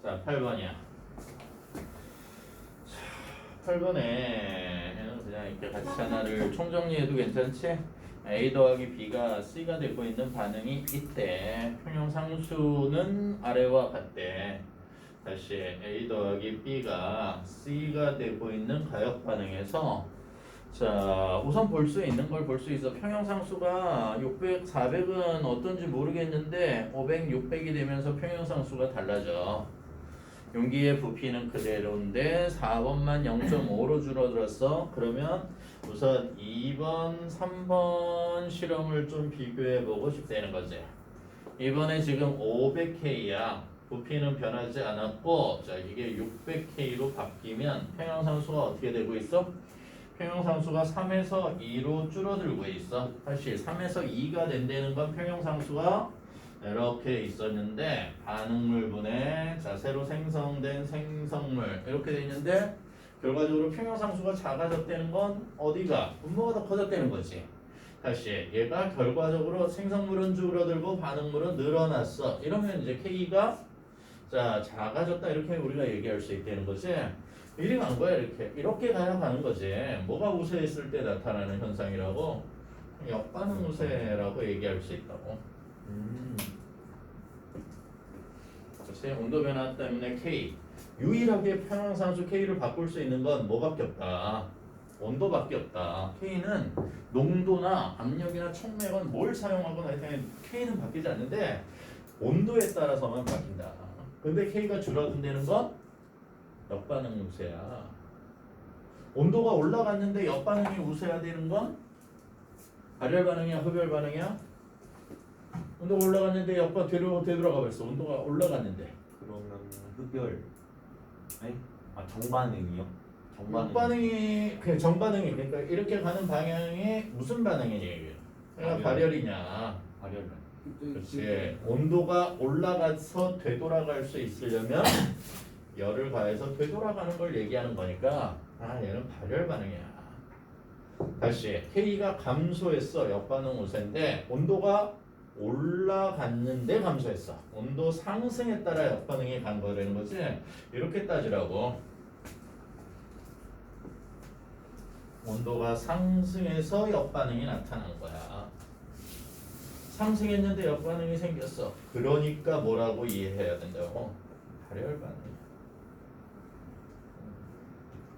자, 8번이야. 8번에 그냥 이렇게 같이 하나를 총정리해도 괜찮지? A 더하기 B가 C가 되고 있는 반응이 있대. 평형상수는 아래와 같대. 다시 A 더하기 B가 C가 되고 있는 가역 반응에서 자, 우선 볼 수 있는 걸 볼 수 있어. 평형상수가 600, 400은 어떤지 모르겠는데 500, 600이 되면서 평형상수가 달라져. 용기의 부피는 그대로인데 4번만 0.5로 줄어들었어. 그러면 우선 2번, 3번 실험을 좀 비교해 보고 싶다는 거지. 이번에 지금 500K야. 부피는 변하지 않았고, 자, 이게 600K로 바뀌면 평형상수가 어떻게 되고 있어? 평형상수가 3에서 2로 줄어들고 있어. 사실 3에서 2가 된다는 건 평형상수가 이렇게 있었는데 반응물분해 자 새로 생성된 생성물 이렇게 돼 있는데 결과적으로 평형상수가 작아졌다는 건 어디가 분모가 더 커졌다는 거지. 다시 얘가 결과적으로 생성물은 줄어들고 반응물은 늘어났어. 이러면 이제 K가 자 작아졌다 이렇게 우리가 얘기할 수 있다는 거지. 이리 간 거야 이렇게 가야 가는 거지. 뭐가 우세했을 때 나타나는 현상이라고 역반응 우세라고 얘기할 수 있다고. 그렇지? 온도 변화 때문에 K 유일하게 평형상수 K를 바꿀 수 있는 건 뭐밖에 없다. 온도밖에 없다. K는 농도나 압력이나 촉매건 뭘 사용하거나 하여튼 K는 바뀌지 않는데 온도에 따라서만 바뀐다. 근데 K가 줄어든다는 건 역반응 우세야. 온도가 올라갔는데 역반응이 우세야 되는 건 발열 반응이야, 흡열 반응이야? 온도가 올라갔는데 역반 되돌아가 버렸어. 온도가 올라갔는데. 그러면 흡열 아니 정반응이요? 역반응이 그 정반응이 그러니까 이렇게 가는 방향이 무슨 반응이냐? 그러니까 발열이냐? 발열 그렇지. 온도가 올라가서 되돌아갈 수 있으려면 열을 가해서 되돌아가는 걸 얘기하는 거니까 얘는 발열 반응이야. 다시 K가 감소했어. 역반응 우세인데 온도가 올라갔는데 감소했어. 온도 상승에 따라 역반응이 간 거라는 거지. 이렇게 따지라고. 온도가 상승해서 역반응이 나타난 거야. 상승했는데 역반응이 생겼어. 그러니까 뭐라고 이해해야 된다고? 발열 반응.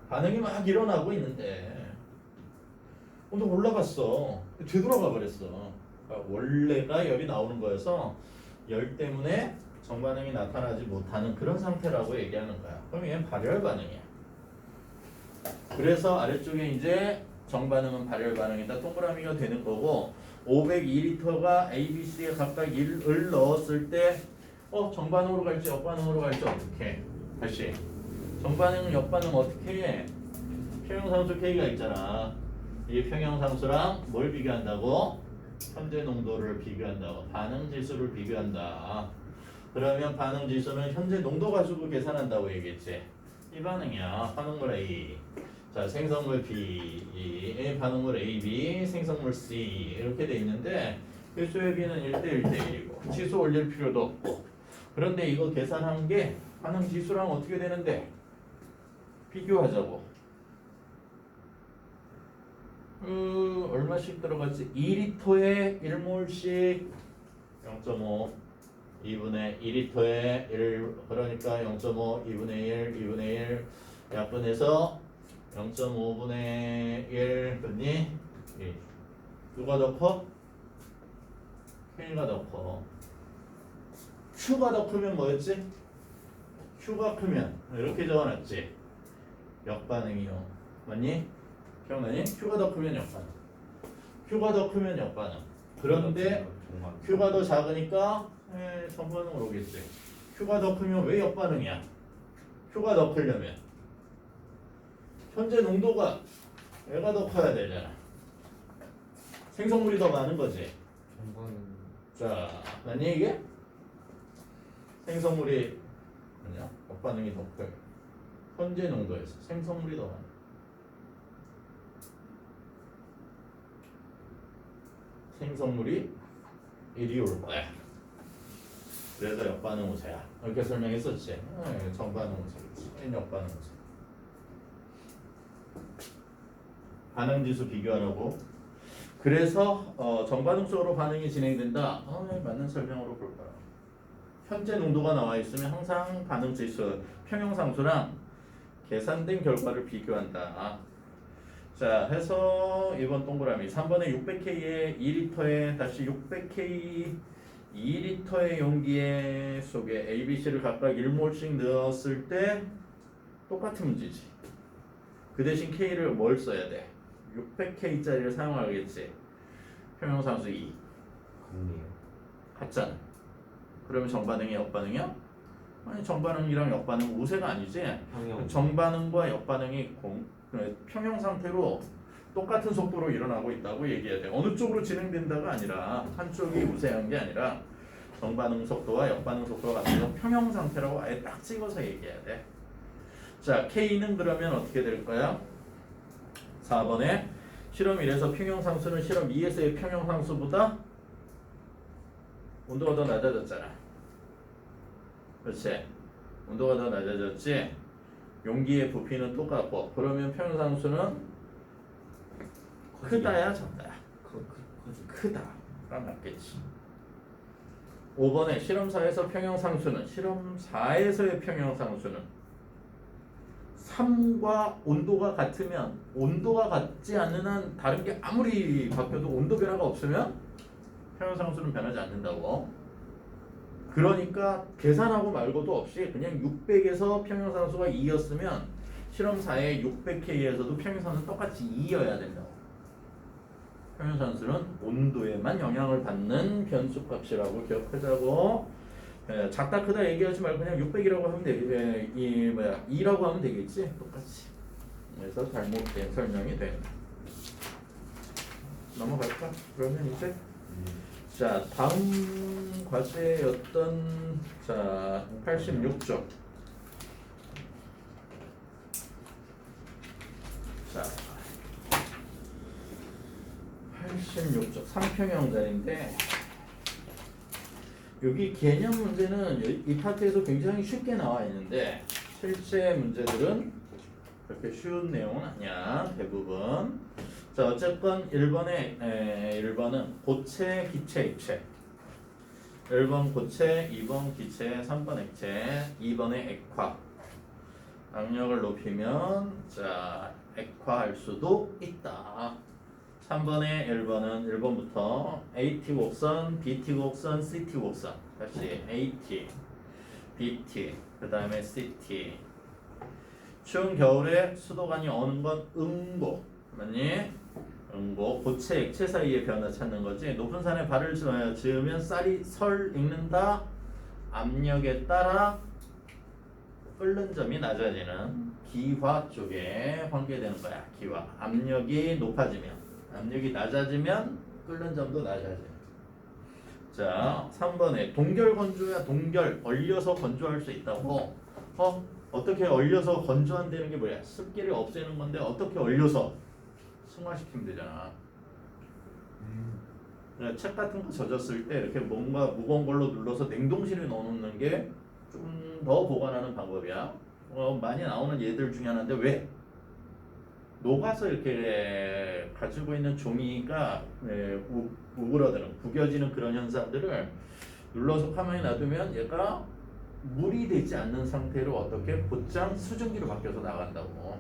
반응이 막 일어나고 있는데 온도 올라갔어. 되돌아가 버렸어. 그러니까 원래가 열이 나오는 거여서 열 때문에 정반응이 나타나지 못하는 그런 상태라고 얘기하는 거야. 그럼 얘는 발열 반응이야. 그래서 아래쪽에 이제 정반응은 발열 반응이다 동그라미가 되는 거고 502L가 A, B, C에 각각 1을 넣었을 때 정반응으로 갈지 역반응으로 갈지 어떻게 다시 정반응 역반응 어떻게 해? 평형상수 K가 있잖아. 이 평형상수랑 뭘 비교한다고? 현재 농도를 비교한다고. 반응지수를 비교한다. 그러면 반응지수는 현재 농도 가지고 계산한다고 얘기했지. 이 반응이야. 반응물 A. 자, 생성물 B, 반응물 AB, 생성물 C 이렇게 돼 있는데 필수의 B는 1대 1대1이고 지수 올릴 필요도 없고 그런데 이거 계산한 게 반응지수랑 어떻게 되는데 비교하자고. 얼마씩 들어갔지? 2리터에 1몰씩 0.5 2분의 2리터에 1 그러니까 0.5 2분의 1 2분의 1 약분해서 0.5분의 1 됐니? 누가 더 커? K가 더 커. Q가 더 크면 뭐였지? Q가 크면 이렇게 적어놨지. 역반응이요. 맞니? 기억나니? Q가 더 크면 역반응. Q가 더 크면 역반응. 그런데 Q가 더 작으니까 정반응으로 오겠지. Q가 더 크면 왜 역반응이야? Q가 더 크려면 현재 농도가 얘가 더 커야 되잖아. 생성물이 더 많은 거지. 자, 맞니 이게? 생성물이 뭐냐? 역반응이 더 커요. 현재 농도에서 생성물이 더 많아. 생성물이 이리 올 거야. 그래서 역반응 우세야. 이렇게 설명했었지. 정반응 우세겠지. 역반응 우세. 반응지수 비교하라고. 그래서 정반응적으로 반응이 진행된다. 맞는 설명으로 볼까요? 현재 농도가 나와 있으면 항상 반응지수 평형상수랑 계산된 결과를 비교한다. 자, 해서 2번 동그라미 3번에 600K에 2리터에 다시 600K 2리터의 용기에 속에 A, B, C를 각각 1몰씩 넣었을 때 똑같은 문제지. 그 대신 K를 뭘 써야 돼? 600K짜리를 사용하겠지. 평형상수 2 같네요. 같잖아. 그러면 정반응이 역반응이야? 아니 정반응이랑 역반응 우세가 아니지. 평형. 정반응과 역반응이 평형 상태로 똑같은 속도로 일어나고 있다고 얘기해야 돼. 어느 쪽으로 진행된다가 아니라 한쪽이 우세한 게 아니라 정반응 속도와 역반응 속도가 같은 평형 상태라고 아예 딱 찍어서 얘기해야 돼. 자, K는 그러면 어떻게 될 거야? 4번에 실험 1에서 평형 상수는 실험 2에서의 평형 상수보다 온도가 더 낮아졌잖아. 그렇지? 온도가 더 낮아졌지? 용기의 부피는 똑같고 그러면 평형 상수는 크다야 작다야? 크다가 맞겠지. 5번에 실험 4에서 평형 상수는 실험 4에서의 평형 상수는 3과 온도가 같으면 온도가 같지 않는 한 다른 게 아무리 바뀌어도 온도 변화가 없으면 평형 상수는 변하지 않는다고. 그러니까 계산하고 말고도 없이 그냥 600에서 평형 상수가 2였으면 실험 4의 600K에서도 평형 상수는 똑같이 2여야 된다고. 평형 상수는 온도에만 영향을 받는 변수값이라고 기억하자고. 작다 크다 얘기하지 말고 그냥 600이라고 하면 돼. 2라고 하면 되겠지. 똑같이. 그래서 잘못된 설명이 된다. 넘어갈까? 그러면 이제 자, 다음 과제였던 자 86쪽. 자 86쪽 3평형자리인데 여기 개념 문제는 이 파트에서 굉장히 쉽게 나와 있는데 실제 문제들은 그렇게 쉬운 내용은 아니야. 대부분. 자, 어쨌건 1번은 고체, 기체, 액체. 1번 고체, 2번 기체, 3번 액체, 2번의 액화. 압력을 높이면 자 액화할 수도 있다. 3번의 1번은 1번부터 AT 곡선, BT 곡선, CT 곡선. 다시 AT, BT, 그 다음에 CT. 추운 겨울에 수도관이 어는 건 응고. 맞니? 응고. 고체, 액체 사이의 변화 찾는 거지. 높은 산에 발을 지으면 쌀이 설 익는다. 압력에 따라 끓는 점이 낮아지는 기화 쪽에 관계되는 거야. 기화. 압력이 높아지면, 압력이 낮아지면 끓는 점도 낮아져. 자, 3번에 동결 건조야. 동결. 얼려서 건조할 수 있다고. 어떻게 얼려서 건조한다는 게 뭐야? 습기를 없애는 건데 어떻게 얼려서 승화시키면 되잖아. 책 같은 거 젖었을 때 이렇게 뭔가 무거운 걸로 눌러서 냉동실에 넣어놓는 게 좀 더 보관하는 방법이야. 많이 나오는 예들 중에 하나인데 왜? 녹아서 이렇게 가지고 있는 종이가 우그러드는, 구겨지는 그런 현상들을 눌러서 가만히 놔두면 얘가 물이 되지 않는 상태로 어떻게 곧장 수증기로 바뀌어서 나간다고.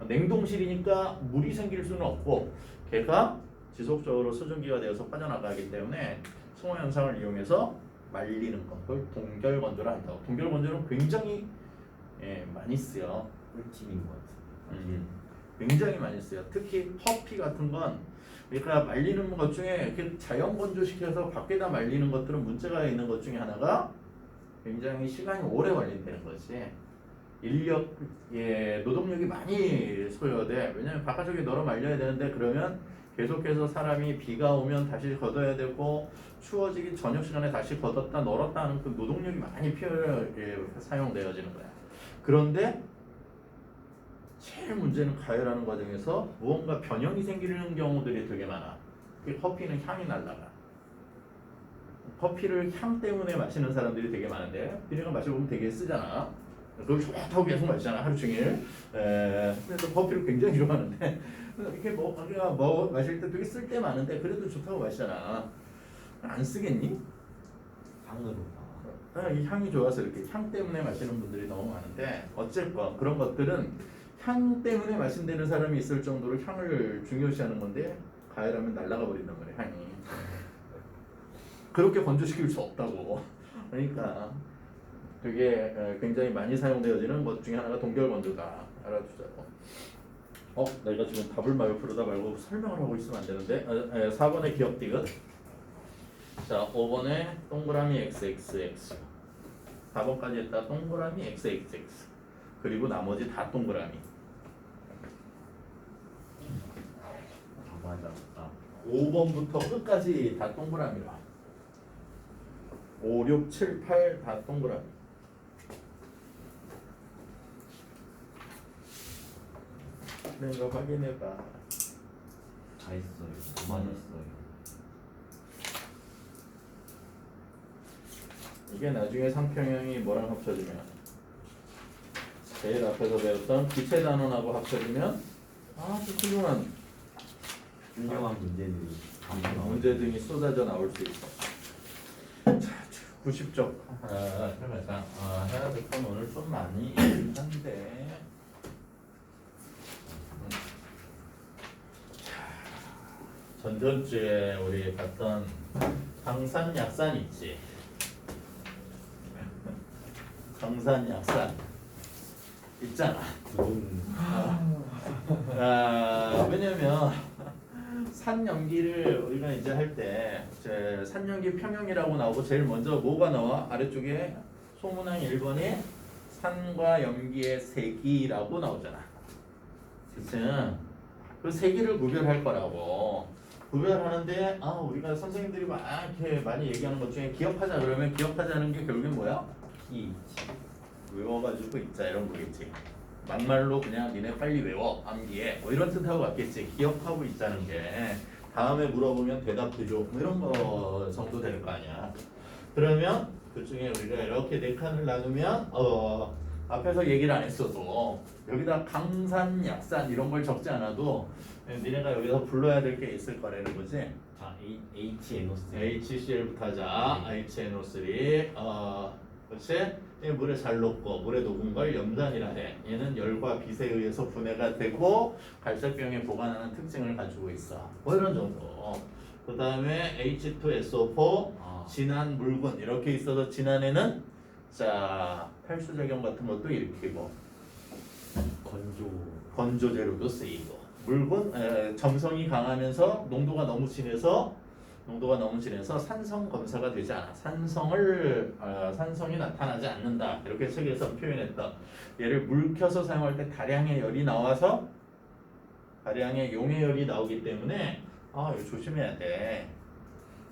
냉동실이니까 물이 생길 수는 없고 걔가 지속적으로 수증기가 되어서 빠져나가기 때문에 승화 현상을 이용해서 말리는 것, 그걸 동결 건조를 한다고. 동결 건조는 굉장히 많이 쓰여. 꿀팁인 것 같아요. 굉장히 많이 쓰여. 특히 커피 같은 건 그러니까 말리는 것 중에 이렇게 자연 건조시켜서 밖에다 말리는 것들은 문제가 있는 것 중에 하나가 굉장히 시간이 오래 걸린다는 거지. 인력, 노동력이 많이 소요돼. 왜냐면 바깥쪽에 널어 말려야 되는데 그러면 계속해서 사람이 비가 오면 다시 걷어야 되고 추워지기 저녁 시간에 다시 걷었다 널었다 하는 그 노동력이 많이 사용되어지는 거야. 그런데 제일 문제는 가열하는 과정에서 무언가 변형이 생기는 경우들이 되게 많아. 그 커피는 향이 날라가. 커피를 향 때문에 마시는 사람들이 되게 많은데 비네가 마셔보면 되게 쓰잖아. 그걸 좋다고 계속 마시잖아 하루 종일. 그래서 커피를 굉장히 좋아하는데 이렇게 뭐 마실 때 되게 쓸 때 많은데 그래도 좋다고 마시잖아. 안 쓰겠니? 향으로. 이 향이 좋아서 이렇게 향 때문에 마시는 분들이 너무 많은데 어쨌건 그런 것들은 향 때문에 마신다는 사람이 있을 정도로 향을 중요시하는 건데 가열하면 날아가 버린단 말이야 향이. 그렇게 건조시킬 수 없다고. 그러니까 되게 굉장히 많이 사용되어지는 것 중에 하나가 동결 건조다. 알아두자고. 내가 지금 답을 풀다 말고 설명을 하고 있으면 안 되는데 4번의 기억 디귿. 자 5번에 동그라미 XXX 4번까지 했다 동그라미 XXX 그리고 나머지 다 동그라미. 맞았다. 5번부터 끝까지 다 동그라미라. 5, 6, 7, 8 다 동그라미. 내가 확인해봐. 다 했어요. 맞았어요. 이게 나중에 상평형이 뭐랑 합쳐지면 제일 앞에서 배웠던 기체 단원하고 합쳐지면 아주 훌륭한 문제들이 쏟아져 나올 수 있어. 자, 90쪽. 해야 될 건 오늘 좀 많이 있긴 한데. 전전주에 우리 봤던 강산 약산 있지. 강산 약산 있잖아. 왜냐면 산연기를 우리가 이제 할 때 산연기 평형이라고 나오고 제일 먼저 뭐가 나와? 아래쪽에 소문항 1번에 산과 연기의 세기라고 나오잖아. 그치? 그 세기를 구별할 거라고. 구별하는데 우리가 선생님들이 이렇게 많이 얘기하는 것 중에 기억하자 그러면 기억하자는 게 결국엔 뭐야? 외워가지고 있자 이런 거겠지. 막말로 그냥 니네 빨리 외워 암기해 뭐 이런 뜻하고 같겠지. 기억하고 있자는 게 다음에 물어보면 대답해줘 뭐 이런 거 정도 될 거 아니야. 그러면 그 중에 우리가 이렇게 네 칸을 나누면 앞에서 얘기를 안 했어도 여기다 강산 약산 이런 걸 적지 않아도 니네가 여기서 불러야 될 게 있을 거라는 거지. 자, HNO3. HCl부터 하자. HNO3 그렇지? 물에 잘 녹고 물에 녹은 걸 염산이라 해. 얘는 열과 빛에 의해서 분해가 되고 갈색병에 보관하는 특징을 가지고 있어. 뭐 이런 정도. 그 다음에 H2SO4 진한 묽은 이렇게 있어서 진한에는 자 탈수작용 같은 것도 일으키고 건조 재료도 쓰이고 묽은 점성이 강하면서 농도가 너무 진해서 산성 검사가 되지 않아. 산성이 나타나지 않는다. 이렇게 책에서 표현했다. 얘를 물 켜서 사용할 때 다량의 열이 나와서 다량의 용해열이 나오기 때문에 이거 조심해야 돼.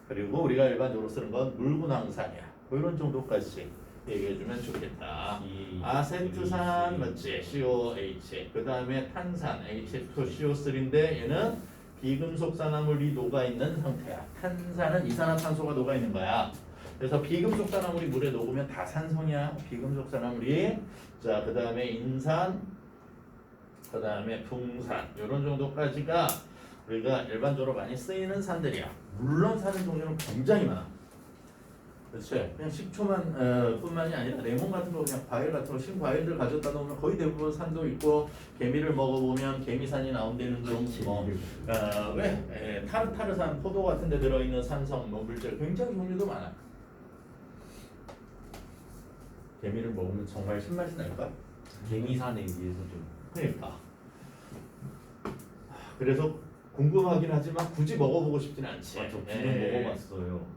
그리고 우리가 일반적으로 쓰는 건 묽은 황산이야. 뭐 이런 정도까지 얘기해주면 좋겠다. 아세트산 맞지? COH. 그 다음에 탄산 H2CO3인데 얘는 비금속 산화물이 녹아있는 상태야. 탄산은 이산화탄소가 녹아있는 거야. 그래서 비금속 산화물이 물에 녹으면 다 산성이야. 비금속 산화물이. 자, 그 다음에 인산, 그 다음에 붕산 이런 정도까지가 우리가 일반적으로 많이 쓰이는 산들이야. 물론 사는 종류는 굉장히 많아. 그렇지? 그냥 식초만 뿐만이 아니라 레몬 같은 거 그냥 과일 같은 거 신과일들 가져다 놓으면 거의 대부분 산도 있고 개미를 먹어보면 개미산이 나온다는 왜 타르타르산 포도 같은 데 들어있는 산성 물질 굉장히 종류도 많아. 개미를 먹으면 정말 신맛이 날까? 개미산에 비해서 좀. 그러니까 그래서 궁금하긴 하지만 굳이 먹어보고 싶진 않지. 저 비는 먹어봤어요.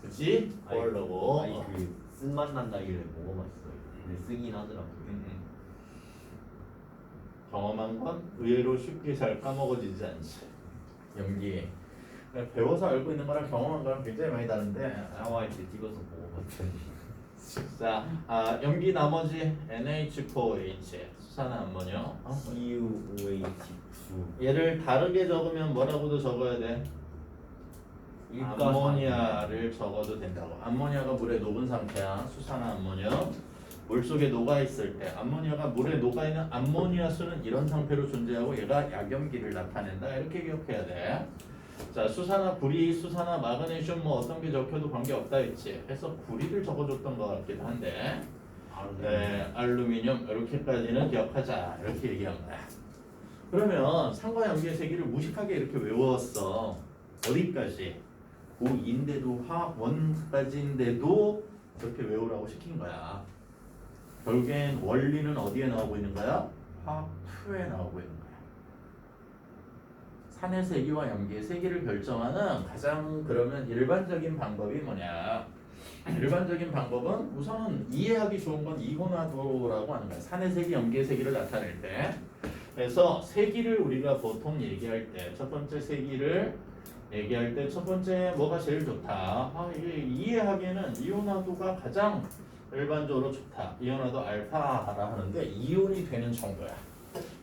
굳이 먹으려고. 그 쓴맛 난다길래 먹어봤어요. 근데 쓰긴 하더라고요. 경험한 건 의외로 쉽게 잘 까먹어지지 않지. 연기. 배워서 알고 있는 거랑 경험한 거랑 굉장히 많이 다른데. 샤워할 때 찍어서 먹어봤더니. 자, 연기 나머지 NH4OH 수산화암모니아. CuOH2. 얘를 다르게 적으면 뭐라고도 적어야 돼? 암모니아를 적어도 된다고. 암모니아가 물에 녹은 상태야. 수산화 암모니아. 물속에 녹아 있을 때 암모니아가 물에 녹아 있는 암모니아 수는 이런 상태로 존재하고 얘가 약염기를 나타낸다. 이렇게 기억해야 돼. 자, 수산화 구리, 수산화 마그네슘 뭐 어떤 게 적혀도 관계없다 했지. 해서 구리를 적어줬던 것 같기도 한데. 네, 알루미늄 이렇게까지는 기억하자. 이렇게 얘기한 거야. 그러면 산과 염기의 세기를 무식하게 이렇게 외웠어. 어디까지? 고2인데도 화학 원까지인데도 그렇게 외우라고 시킨 거야. 결국엔 원리는 어디에 나오고 있는 거야? 화학 2에 나오고 있는 거야. 산의 세기와 염기의 세기를 결정하는 가장 그러면 일반적인 방법이 뭐냐? 일반적인 방법은 우선은 이해하기 좋은 건 이온화도라고 하는 거야. 산의 세기, 염기의 세기를 나타낼 때. 그래서 세기를 우리가 보통 얘기할 때 첫 번째 세기를 얘기할 때 첫 번째 뭐가 제일 좋다? 이게 이해하기에는 이온화도가 가장 일반적으로 좋다. 이온화도 알파라 하는데 이온이 되는 정도야.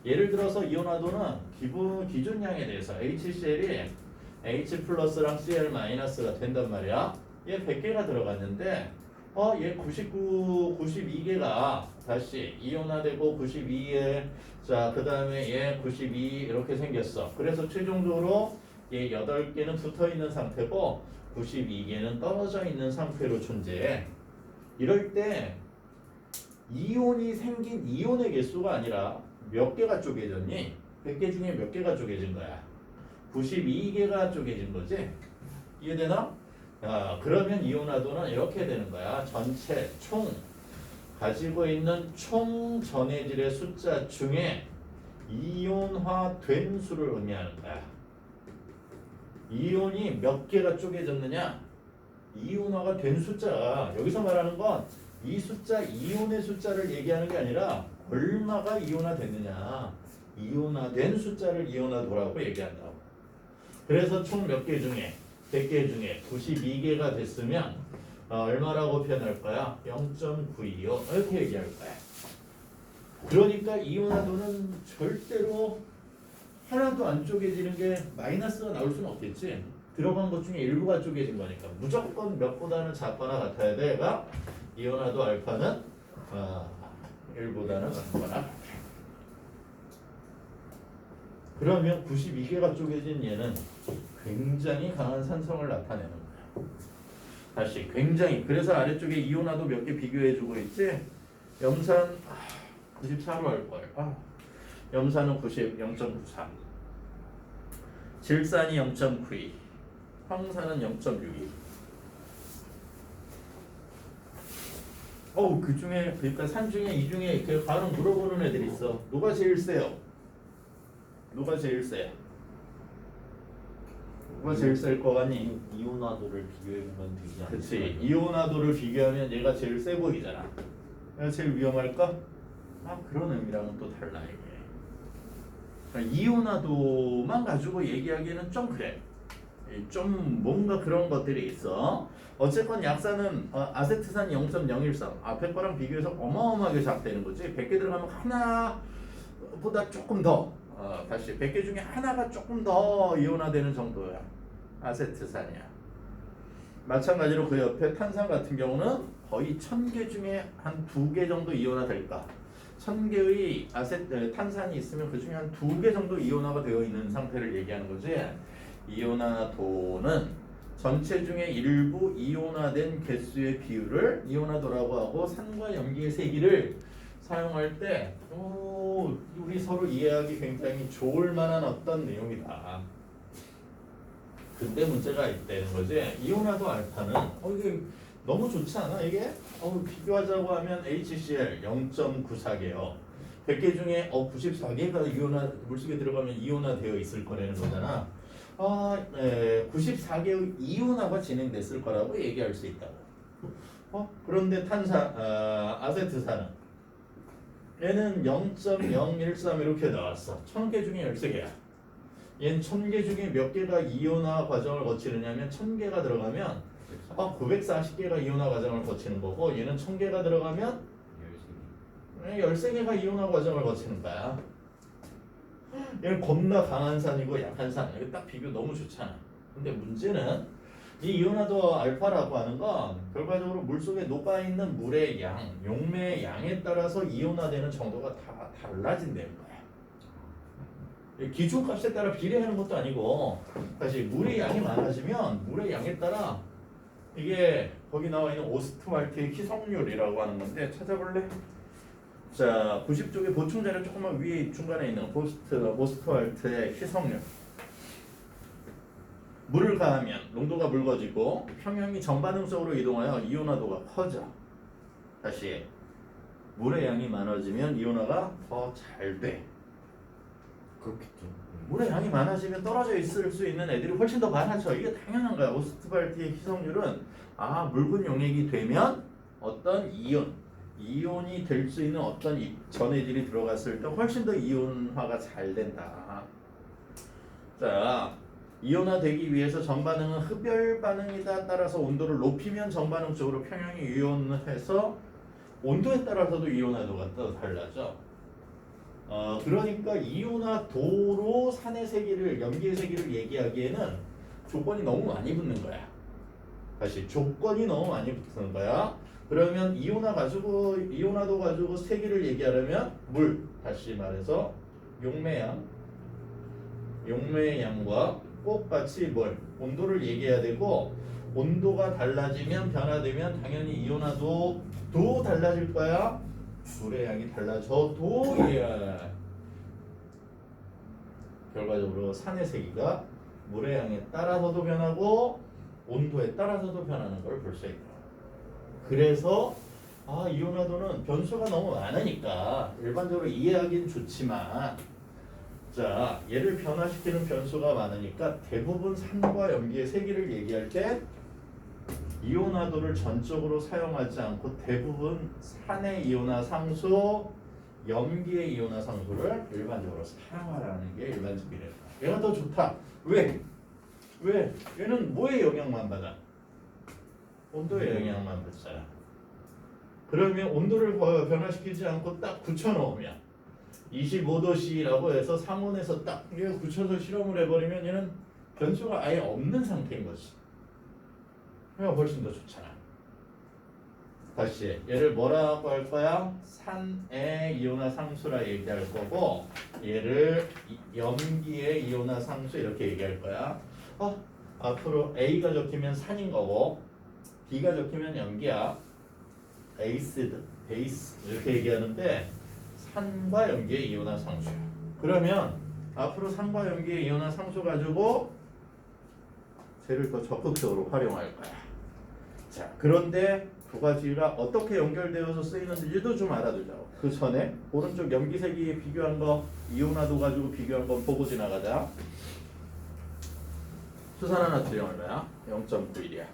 예를 들어서 이온화도는 기준량에 대해서 HCl이 H 플러스랑 Cl 마이너스가 된단 말이야. 얘 100개가 들어갔는데 얘 92개가 다시 이온화되고 92에 자 그 다음에 얘 92 이렇게 생겼어. 그래서 최종적으로 얘 8개는 붙어있는 상태고 92개는 떨어져 있는 상태로 존재해. 이럴 때 이온이 생긴 이온의 개수가 아니라 몇 개가 쪼개졌니? 100개 중에 몇 개가 쪼개진 거야? 92개가 쪼개진 거지? 이해되나? 그러면 이온화도는 이렇게 되는 거야. 전체 총 가지고 있는 총 전해질의 숫자 중에 이온화된 수를 의미하는 거야. 이온이 몇 개가 쪼개졌느냐? 이온화가 된 숫자가 여기서 말하는 건 이 숫자 이온의 숫자를 얘기하는 게 아니라 얼마가 이온화됐느냐. 이온화된 숫자를 이온화도라고 얘기한다고. 그래서 총 몇 개 중에 100개 중에 92개가 됐으면 얼마라고 표현할 거야? 0.925 이렇게 얘기할 거야. 그러니까 이온화도는 절대로 하나도 안 쪼개지는 게 마이너스가 나올 수는 없겠지. 들어간 것 중에 일부가 쪼개진 거니까 무조건 몇보다는 작거나 같아야 돼. 얘가 이온화도 알파는 1보다는 작거나 같아. 그러면 92개가 쪼개진 얘는 굉장히 강한 산성을 나타내는 거야. 다시 굉장히. 그래서 아래쪽에 이온화도 몇 개 비교해주고 있지. 염산 94로 할걸. 염산은 0.93, 질산이 0.92, 황산은 0.62. 그 중에 그러니까 산 중에 이 중에 그 바로 물어보는 애들이 있어. 누가 제일 세요? 누가 제일 세? 누가 제일 셀 거 같니? 이온화도를 비교해보면 되지 않을까? 그치. 이온화도를 비교하면 얘가 제일 세 보이잖아. 얘가 제일 위험할까? 그런 의미랑은 또 달라 이게. 그러니까 이온화도만 가지고 얘기하기에는 좀 그래. 좀 뭔가 그런 것들이 있어. 어쨌건 약산은 아세트산 0.013 앞에 거랑 비교해서 어마어마하게 작다는 거지. 100개 들어가면 하나보다 조금 더 다시 100개 중에 하나가 조금 더 이온화되는 정도야. 아세트산이야. 마찬가지로 그 옆에 탄산 같은 경우는 거의 1000개 중에 한 2개 정도 이온화될까. 1000개의 탄산이 있으면 그 중에 한 2개 정도 이온화가 되어 있는 상태를 얘기하는 거지. 이온화도는 전체 중에 일부 이온화된 개수의 비율을 이온화도라고 하고 산과 염기의 세기를 사용할 때 우리 서로 이해하기 굉장히 좋을 만한 어떤 내용이다. 근데 문제가 있다는 거지. 이온화도 알파는 이게 너무 좋지 않아 이게? 비교하자고 하면 HCl 0.94개요. 100개 중에 94개가 이온화 물속에 들어가면 이온화되어 있을 거라는 거잖아. 94개의 이온화가 진행됐을 거라고 얘기할 수 있다고. 그런데 탄산, 아세트산은 얘는 0.013 이렇게 나왔어. 1000개 중에 13개야. 얘는 1000개 중에 몇 개가 이온화 과정을 거치느냐면 1000개가 들어가면 940개가 이온화 과정을 거치는 거고 얘는 1000개가 들어가면 13개가 이온화 과정을 거치는 거야. 얘는 겁나 강한 산이고 약한 산. 이거 딱 비교 너무 좋잖아. 근데 문제는 이 이온화도 알파라고 하는 건 결과적으로 물속에 녹아있는 물의 양, 용매의 양에 따라서 이온화되는 정도가 다 달라진다는 거야. 기준값에 따라 비례하는 것도 아니고 다시 물의 양이 많아지면 물의 양에 따라 이게 거기 나와 있는 오스트말트의 희석률이라고 하는 건데 찾아볼래? 자, 90쪽에 보충 자료 조금만 위에 중간에 있는 오스트말트의 희석률. 물을 가하면 농도가 묽어지고 평형이 정반응적으로 이동하여 이온화도가 커져. 다시 물의 양이 많아지면 이온화가 더 잘 돼. 그렇겠죠. 물의 양이 많아지면 떨어져 있을 수 있는 애들이 훨씬 더 많아져. 이게 당연한 거야. 오스트발트의 희석률은 묽은 용액이 되면 어떤 이온이 될 수 있는 어떤 전해질이 들어갔을 때 훨씬 더 이온화가 잘 된다. 자, 이온화 되기 위해서 전반응은 흡열 반응이다. 따라서 온도를 높이면 전반응적으로 평형이 이온해서 온도에 따라서도 이온화도가 또 달라져. 그러니까 이온화도로 산의 세기를 염기의 세기를 얘기하기에는 조건이 너무 많이 붙는 거야. 다시 조건이 너무 많이 붙는 거야. 그러면 이온화도 가지고 세기를 얘기하려면 다시 말해서 용매의 양과 꼭 같이 온도를 얘기해야 되고, 온도가 달라지면 변화되면 당연히 이온화도도 달라질 거야. 물의 양이 달라져도 결과적으로 산의 세기가 물의 양에 따라서도 변하고 온도에 따라서도 변하는 걸 볼 수 있다. 그래서 이온화도는 변수가 너무 많으니까 일반적으로 이해하기는 좋지만, 자, 얘를 변화시키는 변수가 많으니까 대부분 산과 염기의 세기를 얘기할 때 이온화도를 전적으로 사용하지 않고 대부분 산의 이온화 상수, 염기의 이온화 상수를 일반적으로 사용하라는 게 일반적이래요. 얘가 더 좋다. 왜? 얘는 뭐의 영향만 받아? 온도의 영향만 받잖아. 그러면 온도를 변화시키지 않고 딱 굳혀놓으면 25도씨라고 해서 상온에서 딱 굳혀서 실험을 해버리면 얘는 변수가 아예 없는 상태인 거지. 얘가 훨씬 더 좋잖아. 다시 얘를 뭐라고 할 거야? 산의 이온화 상수라 얘기할 거고, 얘를 염기의 이온화 상수 이렇게 얘기할 거야. 앞으로 A가 적히면 산인 거고 B가 적히면 염기야. 베이스 이렇게 얘기하는데 산과 염기의 이온화 상수야. 그러면 앞으로 산과 염기의 이온화 상수 가지고 쟤를 더 적극적으로 활용할 거야. 자, 그런데 두 가지가 어떻게 연결되어서 쓰이는지도 좀 알아두자고. 그 전에 오른쪽 염기세기 비교한 거, 이온화도 가지고 비교한 거 보고 지나가자. 수산화나트륨 얼마야? 0.91이야.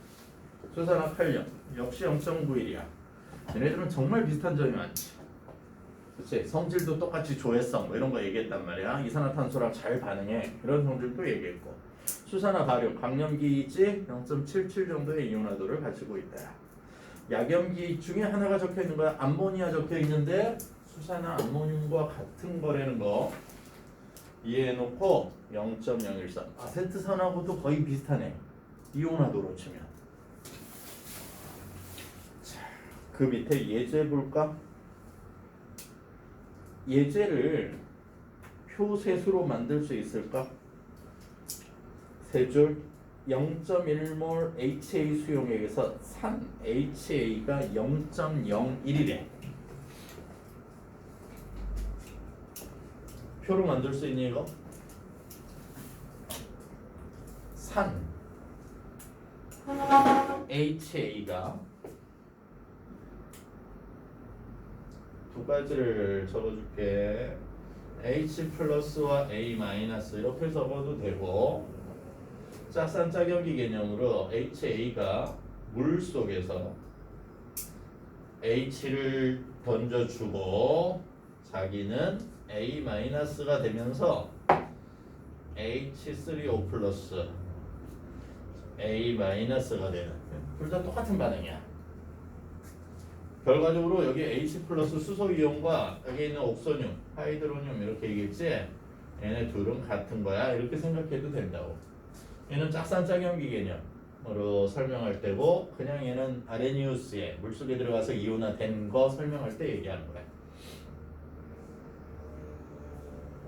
수산화칼륨 역시 0.91이야. 얘네들은 정말 비슷한 점이 많지. 그치? 성질도 똑같이 조회성 뭐 이런 거 얘기했단 말이야. 이산화탄소랑 잘 반응해. 이런 성질도 얘기했고. 수산화 바륨 강염기이지 0.77 정도의 이온화도를 가지고 있다. 약염기 중에 하나가 적혀 있는 거야. 암모니아 적혀 있는데 수산화 암모늄과 같은 거라는 거 이해해놓고 0.013. 아세트산하고도 거의 비슷하네. 이온화도로 치면. 자, 그 밑에 예제 볼까? 예제를 표세수로 만들 수 있을까? 세 줄 0.1몰 HA 수용액에서 산 HA가 0.01이래. 표로 만들 수 있니 이거? 산 HA가 두 가지를 적어줄게. H 플러스와 A 마이너스 이렇게 적어도 되고, 짝산짝염기 개념으로 HA가 물 속에서 H를 던져주고 자기는 A 마이너스가 되면서 H3O 플러스 A 마이너스가 되는, 둘 다 똑같은 반응이야. 결과적으로 여기 H 플러스 수소 이온과 여기 있는 옥소늄, 하이드로늄 이렇게 얘기했지? 얘네 둘은 같은 거야. 이렇게 생각해도 된다고. 얘는 짝산짝염기 개념. 으로 설명할 때고 그냥 얘는 아레니우스에 물속에 들어가서 이온화된 거 설명할 때 얘기하는 거야.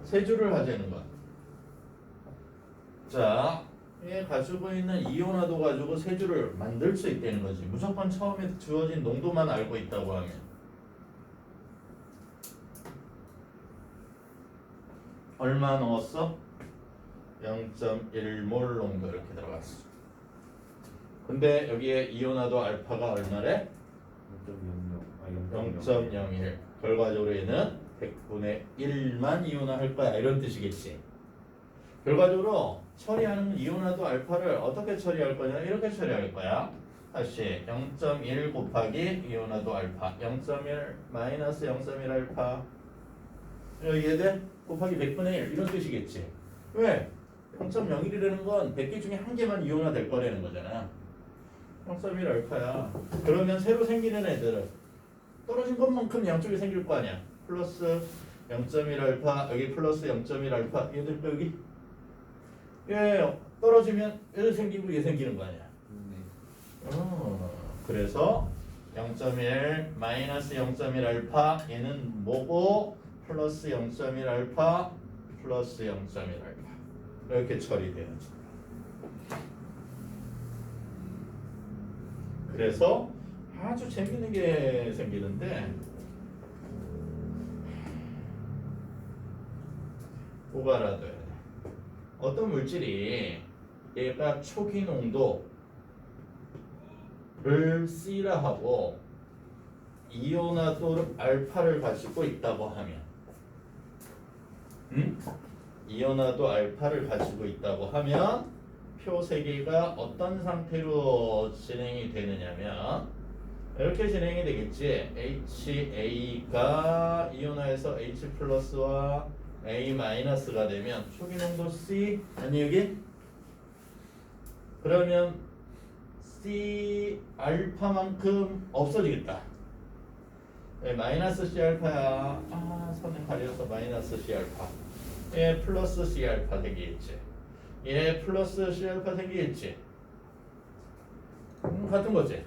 세 줄을 하자는 거야. 자, 얘 가지고 있는 이온화도 가지고 세 줄을 만들 수 있다는 거지. 무조건 처음에 주어진 농도만 알고 있다고 하면 얼마 넣었어? 0.1몰 농도 이렇게 들어갔어. 근데 여기에 이온화도 알파가 얼마래? 0.01. 결과적으로 얘는 100분의 1만 이온화할 거야 이런 뜻이겠지. 결과적으로 처리하는 이온화도 알파를 어떻게 처리할 거냐 이렇게 처리할 거야. 다시 0.1 곱하기 이온화도 알파 0.1 마이너스 0.1 알파 여기에 대 곱하기 100분의 1 이런 뜻이겠지. 왜? 0.01이라는 건 100개 중에 한 개만 이온화 될 거라는 거잖아. 0.1 알파야. 그러면 새로 생기는 애들은 떨어진 것만큼 양쪽에 생길 거 아니야. 플러스 0.1 알파 여기 플러스 0.1 알파 얘들 여기 얘 떨어지면 얘 생기고 얘 생기는 거 아니야. 그래서 0.1 마이너스 0.1 알파 얘는 뭐고 플러스 0.1 알파 플러스 0.1 알파 이렇게 처리되는 거야. 그래서 아주 재밌는 게 생기는데 꼭 알아둬야 돼. 어떤 물질이 얘가 초기 농도를 C라 하고 이온화도 알파를 가지고 있다고 하면 이온화도 알파를 가지고 있다고 하면 표 3개가 어떤 상태로 진행이 되느냐면 이렇게 진행이 되겠지. HA가 이온화에서 H 플러스와 A 마이너스가 되면 초기 농도 C 아니 여기 그러면 C 알파만큼 없어지겠다. 네, 마이너스 C 알파야. 선을 가려서 마이너스 C 알파. 얘 플러스 C 알파 되겠지. 얘 플러스 C 알파 생기겠지. 같은 거지.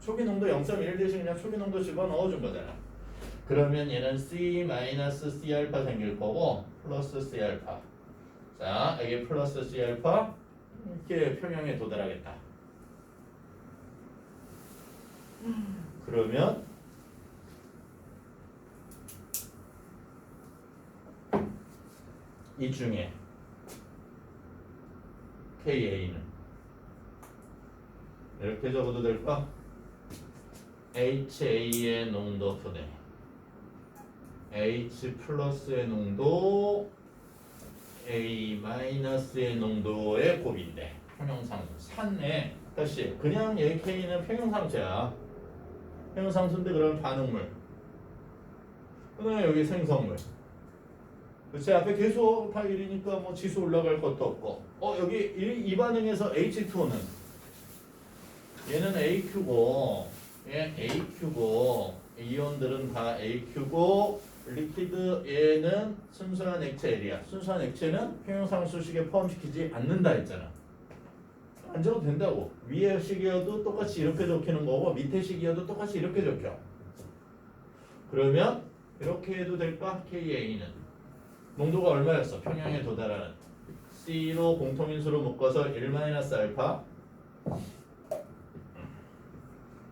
초기 농도 0.1 대신 그냥 초기 농도 집어넣어 준 거잖아. 그러면 얘는 C 마이너스 C 알파 생길 거고 플러스 C 알파. 자, 여기 플러스 C 알파 이렇게 평형에 도달하겠다. 그러면 이 중에 KA는 이렇게 적어도 될까? HA의 농도 분의 H 플러스의 농도 A 마이너스의 농도의 곱인데 평형상수 산에 다시 그냥 얘 K는 평형상수야. 평형상수인데 그러면 반응물 그다음에 여기 생성물 그치 앞에 계속 다 1이니까 뭐 지수 올라갈 것도 없고 여기 이 반응에서 H2는 얘는 AQ고 얘 AQ고 이온들은 다 AQ고 리퀴드 얘는 순수한 액체 L이야. 순수한 액체는 평형상수식에 포함시키지 않는다 했잖아. 안 적어도 된다고. 위에 식이어도 똑같이 이렇게 적히는 거고 밑에 식이어도 똑같이 이렇게 적혀. 그러면 이렇게 해도 될까? KA는 농도가 얼마였어? 평형에 도달하는 C로 공통인수로 묶어서 1-알파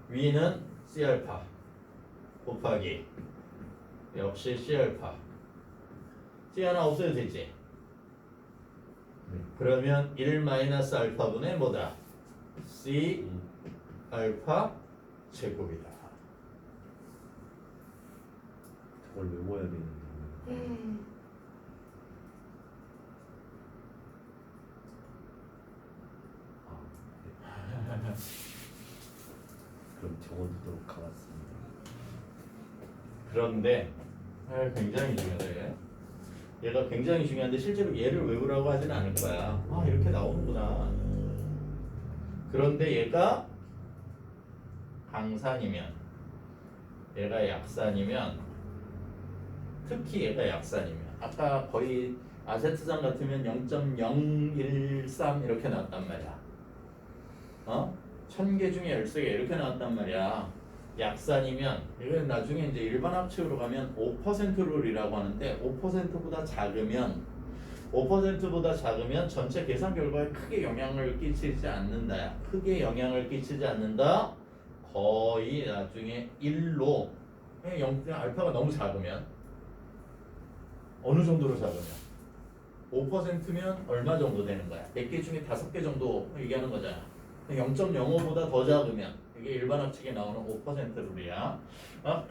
위는 C알파 곱하기 역시 C알파 C 하나 없어도 되지. 그러면 1-알파분의 뭐다? C 알파 제곱이다. 저걸 외워야 되는데. 그럼 적어두도록 하겠습니다. 그런데 굉장히 중요하다. 얘가 굉장히 중요한데 실제로 얘를 외우라고 하지는 않을 거야. 이렇게 나오는구나. 그런데 얘가 강산이면 얘가 약산이면 특히 얘가 약산이면 아까 거의 아세트산 같으면 0.013 이렇게 나왔단 말이야. 1000개 중에 13개 이렇게 나왔단 말이야. 약산이면 이건 나중에 이제 일반 합칙으로 가면 5% 룰이라고 하는데 5%보다 작으면 전체 계산 결과에 크게 영향을 끼치지 않는다. 크게 영향을 끼치지 않는다. 거의 나중에 1로 알파가 너무 작으면 어느 정도로 작으면 5%면 얼마 정도 되는 거야? 100개 중에 5개 정도 얘기하는 거잖아. 0.05보다 더 작으면 이게 일반 합칙에 나오는 5% 룰이야.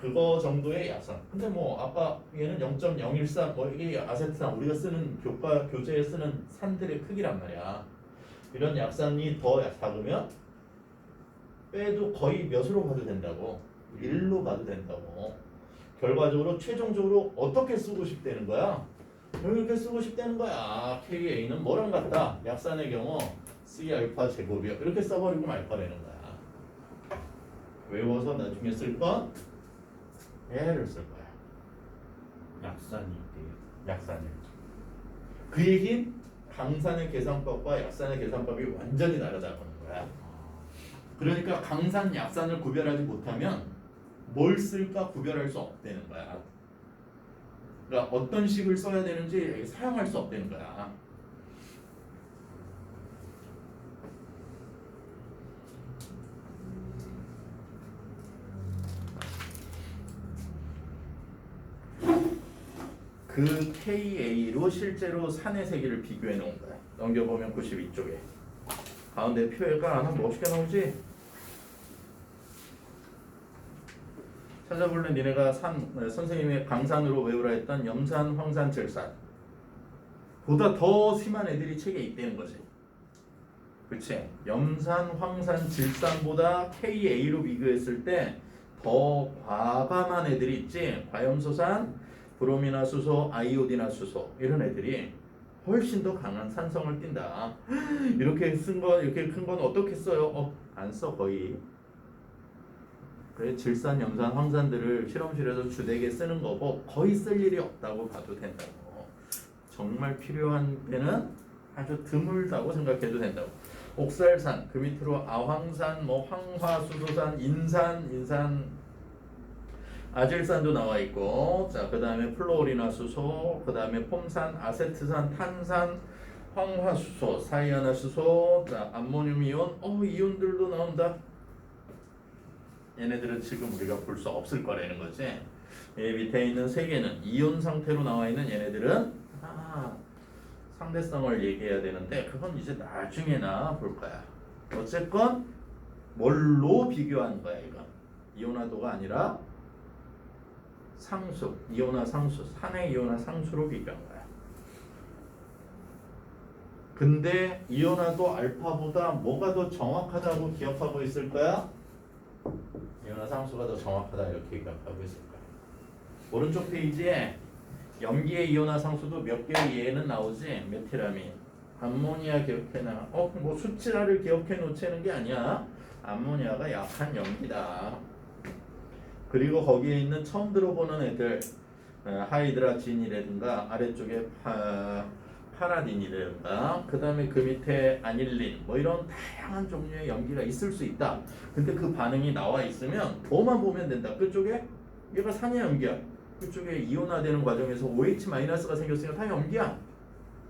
그거 정도의 약산. 근데 뭐 아까 얘는 0.013 뭐 이게 아세트산 우리가 쓰는 교재에 쓰는 산들의 크기란 말이야. 이런 약산이 더 작으면 빼도 거의 몇으로 봐도 된다고. 1로 봐도 된다고. 결과적으로 최종적으로 어떻게 쓰고 싶다는 거야? 이렇게 쓰고 싶다는 거야. KA는 뭐랑 같다? 약산의 경우 C 알파 제곱이요. 이렇게 써버리고 말 거라는 거야. 외워서 나중에 쓸 건 얘를 쓸 거야. 약산이 있대요. 약산을. 그 얘긴 강산의 계산법과 약산의 계산법이 완전히 다르다고 하는 거야. 그러니까 강산, 약산을 구별하지 못하면 뭘 쓸까 구별할 수 없다는 거야. 그러니까 어떤 식을 써야 되는지 사용할 수 없다는 거야. 그 KA로 실제로 산의 세기를 비교해 놓은 거야. 넘겨보면 92쪽에 가운데 표가 하나 멋있게 나오지? 찾아볼래? 니네가 선생님의 강산으로 외우라 했던 염산, 황산, 질산 보다 더 심한 애들이 책에 있다는 거지. 그치? 염산, 황산, 질산보다 KA로 비교했을 때 더 과감한 애들이 있지. 과염소산, 브로미나 수소, 아이오디나 수소 이런 애들이 훨씬 더 강한 산성을 띈다. 이렇게 쓴 거, 이렇게 큰 건 어떻게 써요? 안 써 거의. 그래 질산, 염산, 황산들을 실험실에서 주되게 쓰는 거고 거의 쓸 일이 없다고 봐도 된다고. 정말 필요한 때는 아주 드물다고 생각해도 된다고. 옥살산, 그 밑으로 아황산, 뭐 황화수소산, 인산, 아질산도 나와 있고, 자, 그 다음에 플로리나 수소, 그 다음에 폼산, 아세트산, 탄산, 황화수소, 사이아나수소, 자, 암모늄 이온, 이온들도 나온다. 얘네들은 지금 우리가 볼 수 없을 거라는 거지. 이 밑에 있는 세 개는 이온 상태로 나와 있는 얘네들은 상대성을 얘기해야 되는데 그건 이제 나중에나 볼 거야. 어쨌건 뭘로 비교한 거야 이건. 이온화도가 아니라 상수, 이온화 상수, 산의 이온화 상수로 비교한 거야. 근데 이온화도 알파보다 뭐가 더 정확하다고 기억하고 있을 거야? 이온화 상수가 더 정확하다 이렇게 기억하고 있을 거야. 오른쪽 페이지에 염기의 이온화 상수도 몇 개의 예는 나오지. 메티라민, 암모니아 기억해놔. 뭐 수치라를 기억해 놓치는 게 아니야. 암모니아가 약한 염기다. 그리고 거기에 있는 처음 들어보는 애들 하이드라진이라든가 아래쪽에 파라딘이라든가 그 다음에 그 밑에 아닐린 뭐 이런 다양한 종류의 염기가 있을 수 있다. 근데 그 반응이 나와 있으면 뭐만 보면 된다. 그쪽에 얘가 산의 염기야. 그쪽에 이온화되는 과정에서 OH-가 생겼으니까 다 염기야.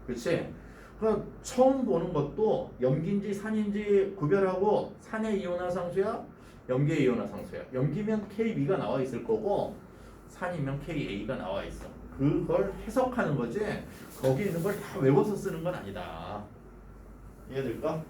그렇지? 그러니까 처음 보는 것도 염기인지 산인지 구별하고 산의 이온화 상수야, 염기의 이온화 상수야. 염기면 KB가 나와 있을 거고 산이면 KA가 나와 있어. 그걸 해석하는 거지. 거기 있는 걸 다 외워서 쓰는 건 아니다. 이해될까?